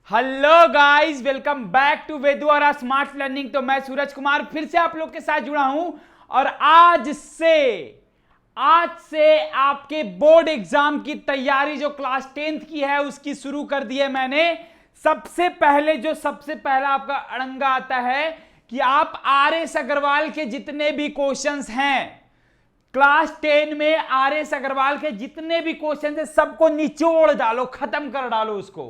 Hello guys, welcome back to Veduara smart learning. तो मैं सूरज कुमार फिर से आप लोग के साथ जुड़ा हूं और आज से आपके बोर्ड एग्जाम की तैयारी जो क्लास 10th की है उसकी शुरू कर दी है मैंने। सबसे पहला आपका अड़ंगा आता है कि आप आर.एस. अग्रवाल के जितने भी क्वेश्चंस हैं, क्लास 10 में आर.एस. अग्रवाल के जितने भी क्वेश्चन है सबको निचोड़ डालो, खत्म कर डालो उसको।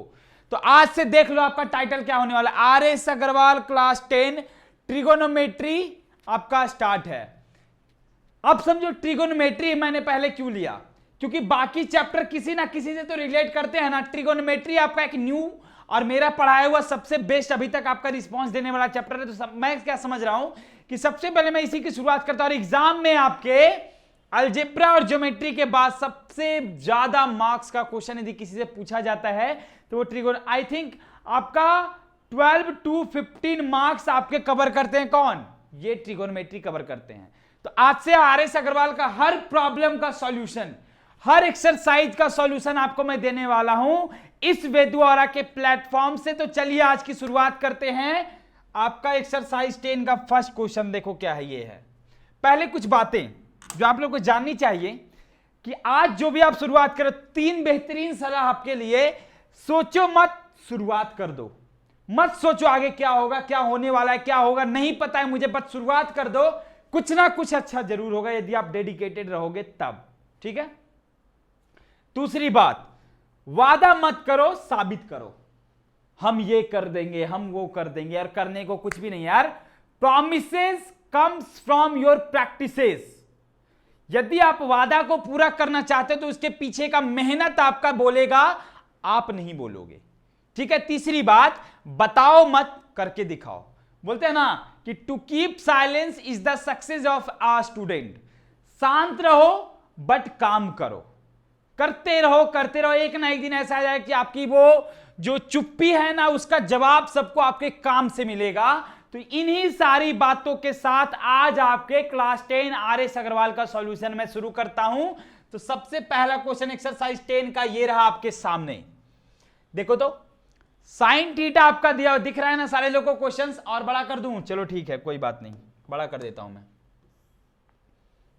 तो आज से देख लो आपका टाइटल क्या होने वाला है। आर.एस. अग्रवाल क्लास 10 ट्रिगोनोमेट्री आपका स्टार्ट है। अब समझो ट्रिगोनोमेट्री मैंने पहले क्यों लिया, क्योंकि बाकी चैप्टर किसी ना किसी से तो रिलेट करते हैं ना। ट्रिगोनोमेट्री आपका एक न्यू और मेरा पढ़ाया हुआ सबसे बेस्ट अभी तक आपका रिस्पांस देने वाला चैप्टर है। तो मैं क्या समझ रहा हूं कि सबसे पहले मैं इसी की शुरुआत करता हूं। और एग्जाम में आपके अलजेब्रा और ज्योमेट्री के बाद सबसे ज्यादा मार्क्स का क्वेश्चन यदि किसी से पूछा जाता है तो वो ट्रिगोन, आई थिंक आपका 12 to 15 मार्क्स आपके कवर करते हैं। कौन? ये ट्रिगोनोमेट्री कवर करते हैं। तो आज से आर.एस. अग्रवाल का हर प्रॉब्लम का सॉल्यूशन, हर एक्सरसाइज का सॉल्यूशन आपको मैं देने वाला हूं इस वेदुआरा के प्लेटफॉर्म से। तो चलिए आज की शुरुआत करते हैं। आपका एक्सरसाइज 10 का फर्स्ट क्वेश्चन देखो क्या है। ये है पहले कुछ बातें जो आप लोग को जाननी चाहिए कि आज जो भी आप शुरुआत करो, 3 बेहतरीन सलाह आपके लिए। सोचो मत, शुरुआत कर दो। मत सोचो आगे क्या होगा, क्या होने वाला है, क्या होगा नहीं पता है मुझे, बस शुरुआत कर दो। कुछ ना कुछ अच्छा जरूर होगा यदि आप डेडिकेटेड रहोगे तब। ठीक है। दूसरी बात, वादा मत करो, साबित करो। हम ये कर देंगे, हम वो कर देंगे, यार करने को कुछ भी नहीं यार। Promises comes from your practices. यदि आप वादा को पूरा करना चाहते हो तो उसके पीछे का मेहनत आपका बोलेगा, आप नहीं बोलोगे। ठीक है। तीसरी बात, बताओ मत, करके दिखाओ। बोलते हैं ना कि to keep silence is the success of a student. शांत रहो बट काम करो, करते रहो करते रहो। एक ना एक दिन ऐसा आ जाए कि आपकी वो जो चुप्पी है ना उसका जवाब सबको आपके काम से मिलेगा। तो इन्हीं सारी बातों के साथ आज आपके क्लास 10 आर.एस. अग्रवाल का सॉल्यूशन मैं शुरू करता हूं। तो सबसे पहला क्वेश्चन एक्सरसाइज 10 का ये रहा आपके सामने। देखो तो साइन थीटा आपका दिया दिख रहा है ना सारे लोगों को क्वेश्चंस। और बड़ा कर दूं? चलो ठीक है, कोई बात नहीं, बड़ा कर देता हूं मैं।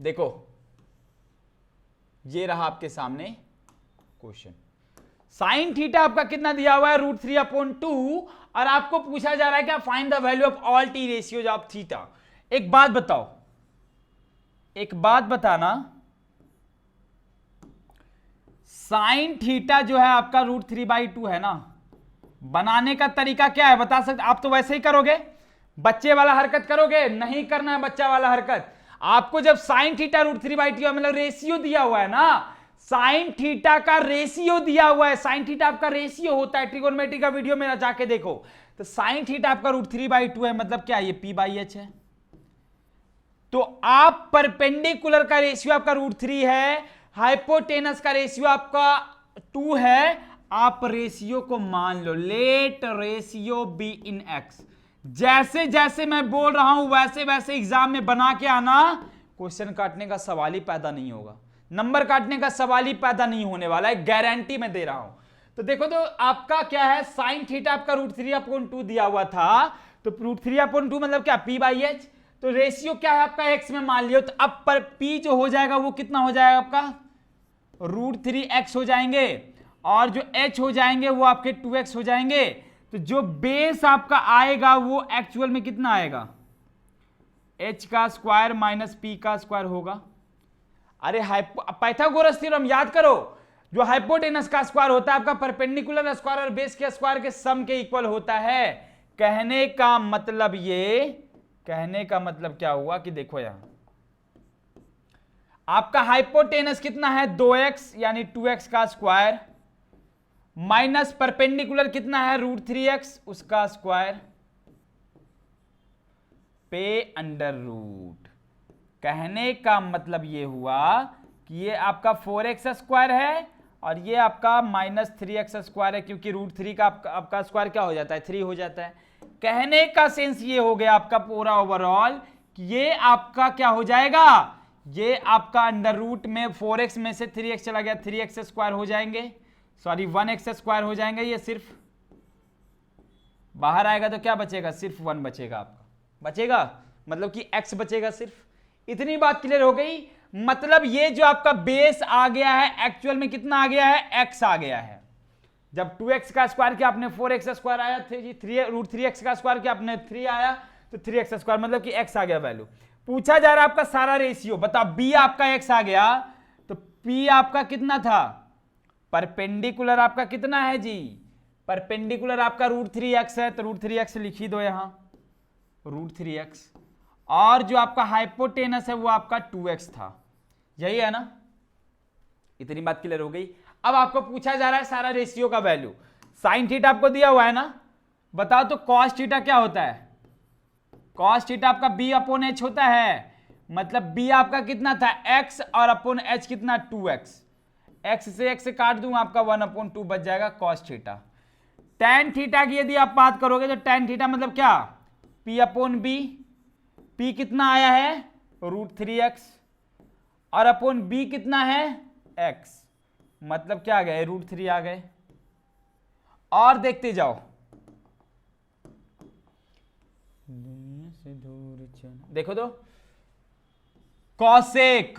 देखो ये रहा आपके सामने क्वेश्चन। साइन थीटा आपका कितना दिया हुआ है? √3/2। और आपको पूछा जा रहा है क्या? Find the value of all T ratios of theta. एक बात बताओ, एक बात बताना, साइन थीटा जो है आपका √3/2 है ना, बनाने का तरीका क्या है बता सकते? आप तो वैसे ही करोगे, बच्चे वाला हरकत करोगे, नहीं करना है बच्चा वाला हरकत। आपको जब साइन थीटा √3/2 मतलब रेशियो दिया हुआ है ना, साइन थीटा का रेशियो दिया हुआ है। साइन थीटा आपका रेशियो होता है, ट्रिगोनोमेट्री का वीडियो मेरा जाके देखो। तो साइन थीटा आपका √3/2 है, मतलब क्या? ये p/h है। तो आप परपेंडिकुलर का रेशियो आपका √3 है, हाइपोटेनस का रेशियो आपका 2 है। आप रेशियो को मान लो, let ratio B in x। जैसे जैसे मैं बोल रहा हूं वैसे वैसे एग्जाम में बना के आना। क्वेश्चन काटने का सवाल ही पैदा नहीं होगा, नंबर काटने का सवाल ही पैदा नहीं होने वाला है, गारंटी मैं दे रहा हूं। तो देखो तो आपका क्या है, साइन थीटा आपका √3/2 दिया हुआ था। तो √3/2 मतलब क्या? p/h। तो रेशियो क्या है आपका? x में मान लियो। तो अब पर p जो हो जाएगा वो कितना हो जाएगा आपका? √3x हो जाएंगे, और जो h हो जाएंगे वो आपके 2x हो जाएंगे। तो जो बेस आपका आएगा वो एक्चुअल में कितना आएगा? h का स्क्वायर माइनस p का स्क्वायर होगा। अरे पाइथागोरस थ्योरम याद करो, जो हाइपोटेनस का स्क्वायर होता है आपका परपेंडिकुलर स्क्वायर और बेस के स्क्वायर के सम के इक्वल होता है। कहने का मतलब ये, कहने का मतलब क्या हुआ कि देखो यहां आपका हाइपोटेनस कितना है? 2x यानी 2x का स्क्वायर, माइनस परपेंडिकुलर कितना है? √3x उसका स्क्वायर पे अंडर रूट। कहने का मतलब ये हुआ कि ये आपका 4x स्क्वायर है और ये आपका -3x स्क्वायर है, क्योंकि √3 का आपका स्क्वायर क्या हो जाता है? 3 हो जाता है। कहने का सेंस ये हो गया आपका पूरा ओवरऑल कि ये आपका क्या हो जाएगा? ये आपका अंडर रूट में 4x में से 3x चला गया, 3x स्क्वायर हो जाएंगे, सॉरी 1x स्क्वायर हो जाएंगे। ये सिर्फ बाहर आएगा तो क्या बचेगा, सिर्फ 1 बचेगा आपका, बचेगा मतलब कि x बचेगा सिर्फ। इतनी बात क्लियर हो गई। मतलब ये जो आपका बेस आ गया है एक्चुअल में कितना आ गया है, x आ गया है। जब 2x का स्क्वायर किया आपने 4x स्क्वायर आया, 3x का स्क्वायर किया आपने 3 आया, तो 3x स्क्वायर मतलब कि x आ गया वैल्यू। पूछा जा रहा है आपका सारा रेशियो, बताओ b आपका x आ गया तो p आपका कितना था, परपेंडिकुलर आपका कितना है जी, परपेंडिकुलर आपका √3x है, तो √3x लिख ही दो यहां, √3x। और जो आपका हाइपोटेनस है वो आपका 2x था, यही है ना। इतनी बात क्लियर हो गई। अब आपको पूछा जा रहा है सारा रेशियो का वैल्यू। साइन थीटा आपको दिया हुआ है ना, बताओ तो कॉस थीटा क्या होता है, कॉस थीटा आपका b/h होता है, मतलब b आपका कितना था x और अपॉन h कितना 2x, x से x से काट दूं आपका 1/2 बच जाएगा कॉस थीटा। tan थीटा की यदि आप बात करोगे तो tan थीटा मतलब क्या, p/b, p कितना आया है √3x और अपॉन b कितना है x, मतलब क्या आ गए √3 आ गए। और देखते जाओ, दुनिया से दूर चल, देखो तो cosec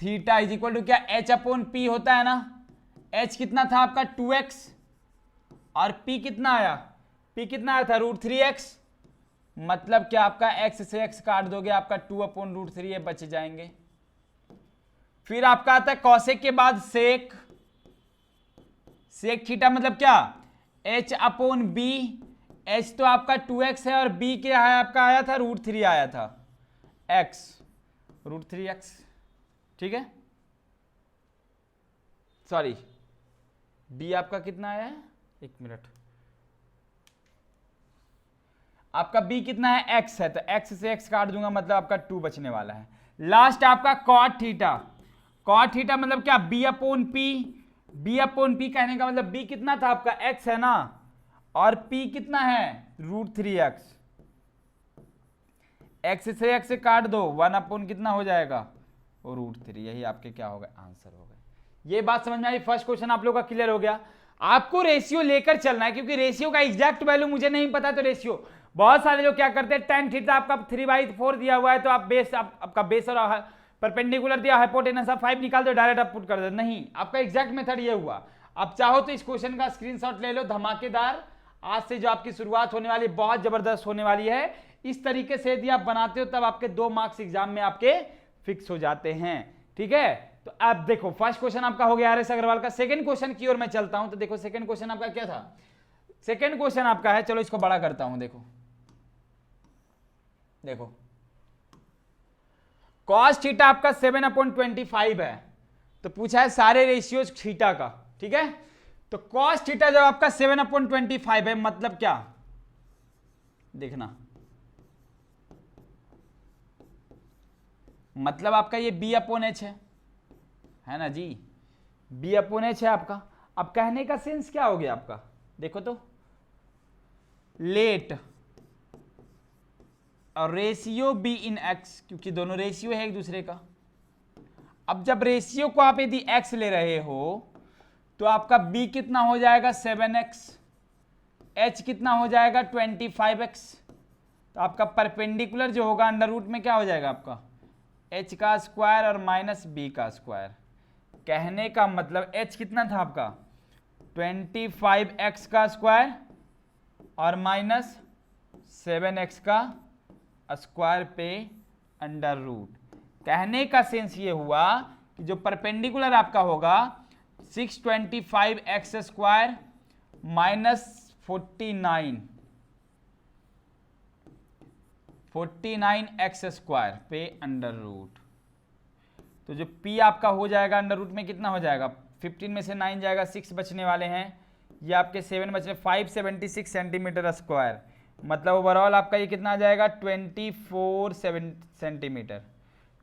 theta is equal to क्या, h/p होता है ना, h कितना था आपका 2x और p कितना आया, p कितना आया था √3x, मतलब क्या आपका x से x काट दोगे आपका 2/√3 ये बच जाएंगे। फिर आपका आता है कॉसेक के बाद सेक, सेक थीटा मतलब क्या, h/b, h तो आपका 2x है और b क्या है आपका आया था √3 आया था, x √3x, ठीक है, सॉरी b आपका कितना आया है, एक मिनट, आपका b कितना है x है, तो x से x काट दूंगा मतलब आपका 2 बचने वाला है। लास्ट आपका कॉट थीटा, कॉट थीटा मतलब क्या, b/p, b/p कहने का मतलब b कितना था आपका x है ना, और p कितना है √3x, x से x से काट दो 1/ कितना हो जाएगा √3, यही आपके क्या होगा आंसर होगा। ये बात समझ में आई, फर्स्ट क्वेश्चन आप लोग का क्लियर हो गया। आपको रेशियो लेकर चलना है, क्योंकि रेशियो का एग्जैक्ट वैल्यू मुझे नहीं पता, तो रेशियो बहुत सारे लोग क्या करते हैं, tan थीटा आपका 3/4 दिया हुआ है तो आप बेस आपका बेस और परपेंडिकुलर दिया, हाइपोटेनस आप 5 निकाल दो, डायरेक्ट आप पुट कर दो, नहीं, आपका एग्जैक्ट मेथड ये हुआ। आप चाहो तो इस क्वेश्चन का स्क्रीनशॉट ले लो, धमाकेदार, आज से जो आपकी शुरुआत होने वाली बहुत जबरदस्त होने वाली है। इस तरीके से यदि आप बनाते हो तब आपके 2 मार्क्स एग्जाम में आपके फिक्स हो जाते हैं, ठीक है। तो अब देखो फर्स्ट क्वेश्चन आपका हो गया RS अग्रवाल का। सेकंड क्वेश्चन की ओर मैं चलता हूं, तो देखो सेकंड क्वेश्चन आपका क्या था, सेकंड क्वेश्चन आपका है, चलो इसको बड़ा करता हूं, देखो देखो cos थीटा आपका 7/25 है, तो पूछा है सारे रेशियोज थीटा का, ठीक है। तो cos थीटा जब आपका 7/25 है मतलब क्या, देखना मतलब आपका ये b/h है ना जी, b/h है आपका। अब कहने का सेंस क्या हो गया आपका, देखो तो लेट और रेशियो b इन x, क्योंकि दोनों रेशियो है एक दूसरे का। अब जब रेशियो को आप यदि x ले रहे हो तो आपका b कितना हो जाएगा 7x, h कितना हो जाएगा 25x, तो आपका परपेंडिकुलर जो होगा अंडर रूट में क्या हो जाएगा आपका h का स्क्वायर और माइनस b का स्क्वायर। कहने का मतलब h कितना था आपका 25x का स्क्वायर और माइनस 7x का स्क्वायर पे अंडर रूट। कहने का सेंस ये हुआ कि जो परपेंडिकुलर आपका होगा 625x square minus 49x square पे अंडर रूट, तो जो p आपका हो जाएगा अंडर रूट में कितना हो जाएगा, 15 में से 9 जाएगा, 6 बचने वाले हैं, ये आपके 7 बचने 576 सेंटीमीटर स्क्वायर, मतलब ओवरऑल आपका ये कितना आ जाएगा 24 सेंटीमीटर।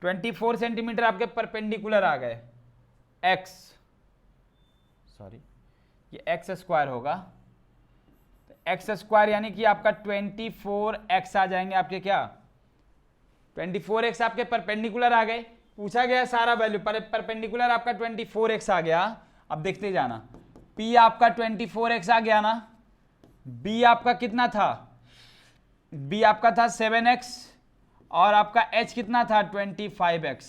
24 सेंटीमीटर आपके परपेंडिकुलर आ गए, x सॉरी ये x स्क्वायर होगा, तो x स्क्वायर यानी कि आपका 24x आ जाएंगे आपके क्या 24x आपके परपेंडिकुलर आ गए। पूछा गया सारा वैल्यू परपेंडिकुलर आपका 24x आ गया। अब देखते जाना p आपका 24x आ गया ना, बी आपका कितना था, बी आपका था 7x और आपका h कितना था 25x।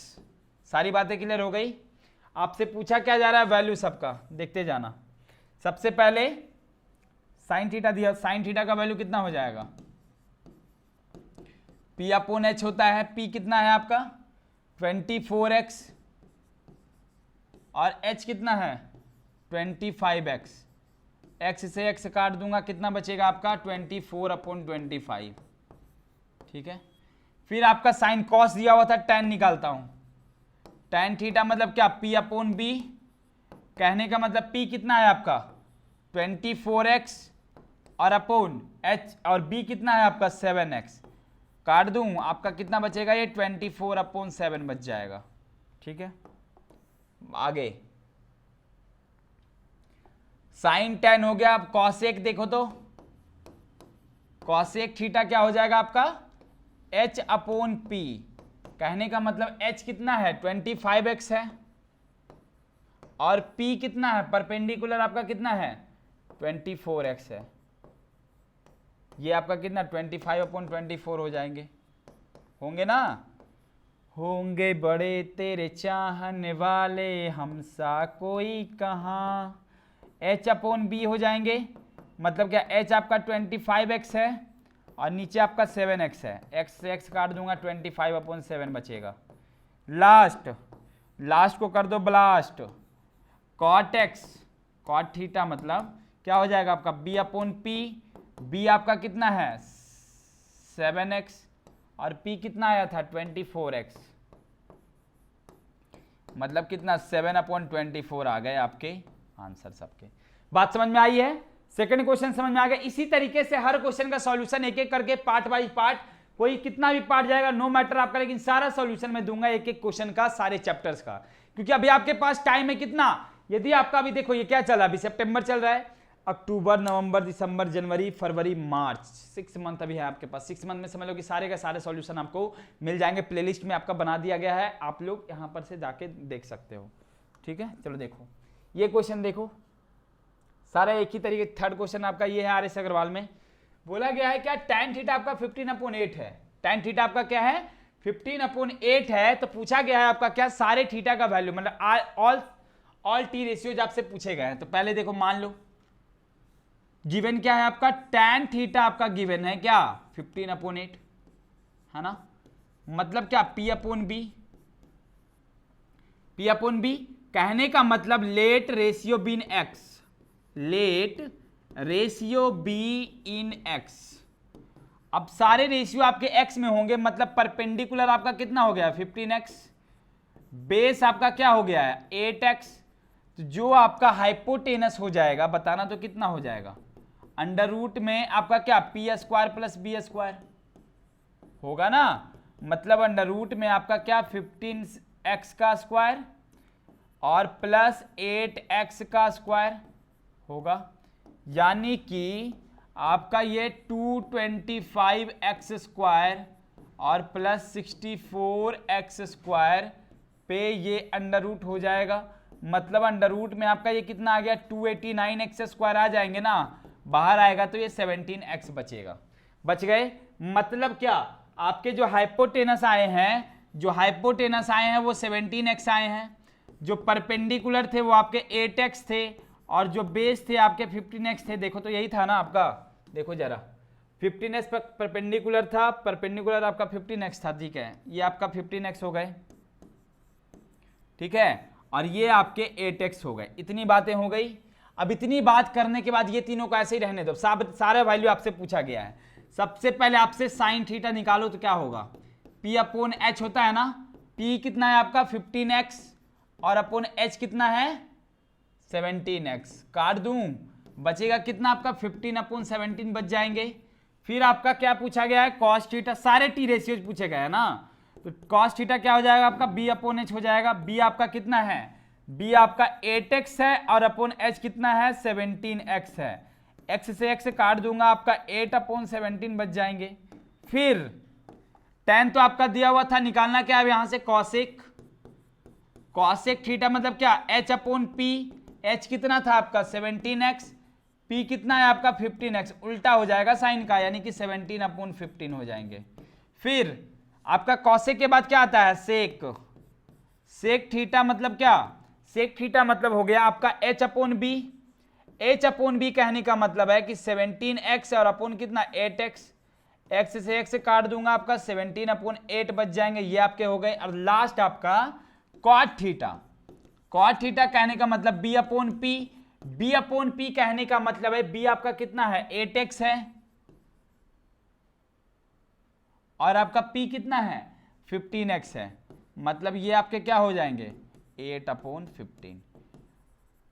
सारी बातें क्लियर हो गई। आपसे पूछा क्या जा रहा है, वैल्यू सबका देखते जाना। सबसे पहले साइन थीटा दिया, साइन थीटा का वैल्यू कितना हो जाएगा, P अपॉन H होता है, P कितना है आपका 24x और H कितना है 25x। x से x काट दूंगा, कितना बचेगा आपका 24 अपॉन 25। ठीक है, फिर आपका साइन कॉस दिया हुआ था, tan निकालता हूं। tan थीटा मतलब क्या, P अपॉन बी, कहने का मतलब P कितना है आपका 24x और अपॉन H और B कितना है आपका 7x। काट दूं, आपका कितना बचेगा, ये 24 अपॉन 7 बच जाएगा। ठीक है, आगे साइन tan हो गया। अब कॉसेक देखो तो, कॉसेक थीटा क्या हो जाएगा आपका H अपॉन P, कहने का मतलब H कितना है 25x है और P कितना है, परपेंडिकुलर आपका कितना है 24x है। ये आपका कितना 25 अपॉन 24 हो जाएंगे, होंगे ना। होंगे बड़े तेरे चाहने वाले, हमसा कोई कहाँ। H अपॉन बी हो जाएंगे, मतलब क्या H आपका 25x है और नीचे आपका 7x है। x से x काट दूंगा, 25 अपॉन 7 बचेगा। लास्ट को कर दो blast, cot x, cot theta मतलब क्या हो जाएगा आपका b अपॉन p। b आपका कितना है 7x और p कितना आया था 24x, मतलब कितना 7 अपॉन 24 आ गए आपके आंसर सबके। बात समझ में आई है, सेकंड क्वेश्चन समझ में आ गया। इसी तरीके से हर क्वेश्चन का सॉल्यूशन एक एक करके पार्ट बाय पार्ट, कोई कितना भी पार्ट जाएगा नो मैटर आपका, लेकिन सारा सॉल्यूशन मैं दूंगा एक एक क्वेश्चन का, सारे चैप्टर्स का, क्योंकि अभी आपके पास टाइम है कितना। यदि आपका अभी देखो ये क्या चल रहा है, अभी सितंबर चल रहा है, अक्टूबर नवंबर दिसंबर जनवरी फरवरी मार्च, 6 मंथ अभी है आपके पास। 6 मंथ में समझ लो कि सारे का सारे सॉल्यूशन आपको मिल जाएंगे, प्लेलिस्ट में आपका बना दिया गया है, आप लोग यहां पर से जाके देख सकते हो। ठीक है, चलो देखो ये क्वेश्चन देखो, सारा एक ही तरीके। थर्ड क्वेश्चन आपका ये है आर.एस. अग्रवाल में, बोला गया है क्या tan थीटा आपका 15/8 है। tan थीटा आपका क्या है 15/8 है, तो पूछा गया है आपका क्या सारे थीटा का वैल्यू, मतलब ऑल टी रेशियोज आपसे पूछे गए हैं। तो पहले देखो मान लो गिवन क्या है आपका, tan थीटा आपका गिवन है क्या 15/8 है ना, मतलब क्या P अपॉन बी, कहने का मतलब let ratio B in X, let ratio B in X. अब सारे रेशियो आपके x में होंगे, मतलब परपेंडिकुलर आपका कितना हो गया 15x, बेस आपका क्या हो गया है 8x, तो जो आपका हाइपोटेनस हो जाएगा बताना तो कितना हो जाएगा, अंडर रूट में आपका क्या p² प्लस b² होगा ना, मतलब अंडर रूट में आपका क्या 15x का स्क्वायर और प्लस 8x का स्क्वायर होगा, यानी कि आपका ये 225x स्क्वायर और प्लस 64x स्क्वायर पे ये अंडर रूट हो जाएगा। मतलब अंडर रूट में आपका ये कितना आ गया 289x स्क्वायर आ जाएंगे ना, बाहर आएगा तो ये 17x बचेगा, बच गए। मतलब क्या आपके जो हाइपोटेनस आए हैं वो 17x आए हैं, जो परपेंडिकुलर थे वो आपके 8x थे और जो बेस थे आपके 15x थे। देखो तो यही था ना आपका, देखो जरा 15x परपेंडिकुलर था, परपेंडिकुलर आपका 15x था, ठीक है, ये आपका 15x हो गए, ठीक है, और ये आपके 8x हो गए। इतनी बातें हो गई। अब इतनी बात करने के बाद ये तीनों को ऐसे ही रहने दो, सारे वैल्यू आपसे पूछा गया है। सबसे पहले आपसे साइन थीटा निकालो तो क्या होगा, P अपॉन H होता है ना, P कितना है आपका 15x और अपॉन H कितना है 17x, काट दूं बचेगा कितना आपका 15/17 बच जाएंगे। फिर आपका क्या पूछा गया है कॉस थीटा, सारे टी रेशियोज पूछे गए हैं ना, तो कॉस थीटा क्या हो जाएगा आपका b अपॉन h हो जाएगा। b आपका कितना है, b आपका 8x है और अपॉन h कितना है 17x है, x से x काट दूंगा आपका 8/17 बच जाएंगे। फिर tan तो आपका दिया हुआ था, निकालना क्या है यहां से कॉसेक, कॉसेक थीटा मतलब क्या h अपॉन p, h कितना था आपका 17x, p p कितना है आपका 15x, उल्टा हो जाएगा साइन का, यानी कि 17/15 हो जाएंगे। फिर आपका कॉसेक के बाद क्या आता है सेक, सेक थीटा मतलब क्या, सेक थीटा मतलब हो गया आपका h/b, h/b कहने का मतलब है कि 17x और अपोन कितना 8x, x से x से काट दूंगा आपका 17/8 बच जाएंगे, ये आपके हो गए। और लास्ट आपका cot थीटा, cot थीटा कहने का मतलब b/p, b/p कहने का मतलब है b आपका कितना है 8x है और आपका p कितना है 15x है, मतलब ये आपके क्या हो जाएंगे 8/15।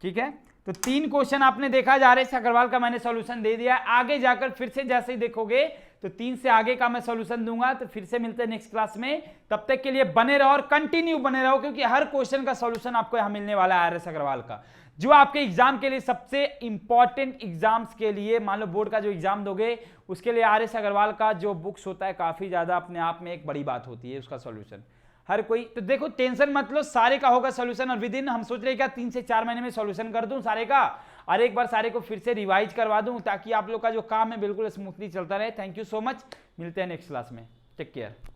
ठीक है, तो 3 क्वेश्चन आपने देखा जा रहे अग्रवाल का मैंने सॉल्यूशन दे दिया। आगे जाकर फिर से जैसे ही देखोगे तो 3 से आगे का मैं सॉल्यूशन दूंगा। तो फिर से मिलते हैं नेक्स्ट क्लास में, तब तक के लिए बने रहो और कंटिन्यू बने रहो, क्योंकि हर क्वेश्चन का सॉल्यूशन आपको यहां मिलने वाला है आर.एस. अग्रवाल का, जो आपके एग्जाम के लिए सबसे इंपॉर्टेंट एग्जाम्स के लिए, मान लो बोर्ड का जो एग्जाम दोगे उसके लिए आर.एस. अग्रवाल का जो बुक्स होता है काफी ज्यादा अपने आप में एक बड़ी बात होती है उसका सॉल्यूशन। हर कोई तो देखो टेंशन मत लो, सारे का होगा सॉल्यूशन, और विद इन हम सोच रहे क्या 3 से 4 महीने में सॉल्यूशन कर दूं सारे का, और एक बार सारे को फिर से रिवाइज करवा दूं ताकि आप लोग का जो काम है बिल्कुल स्मूथली चलता रहे। थैंक यू सो मच, मिलते हैं नेक्स्ट क्लास में, टेक केयर।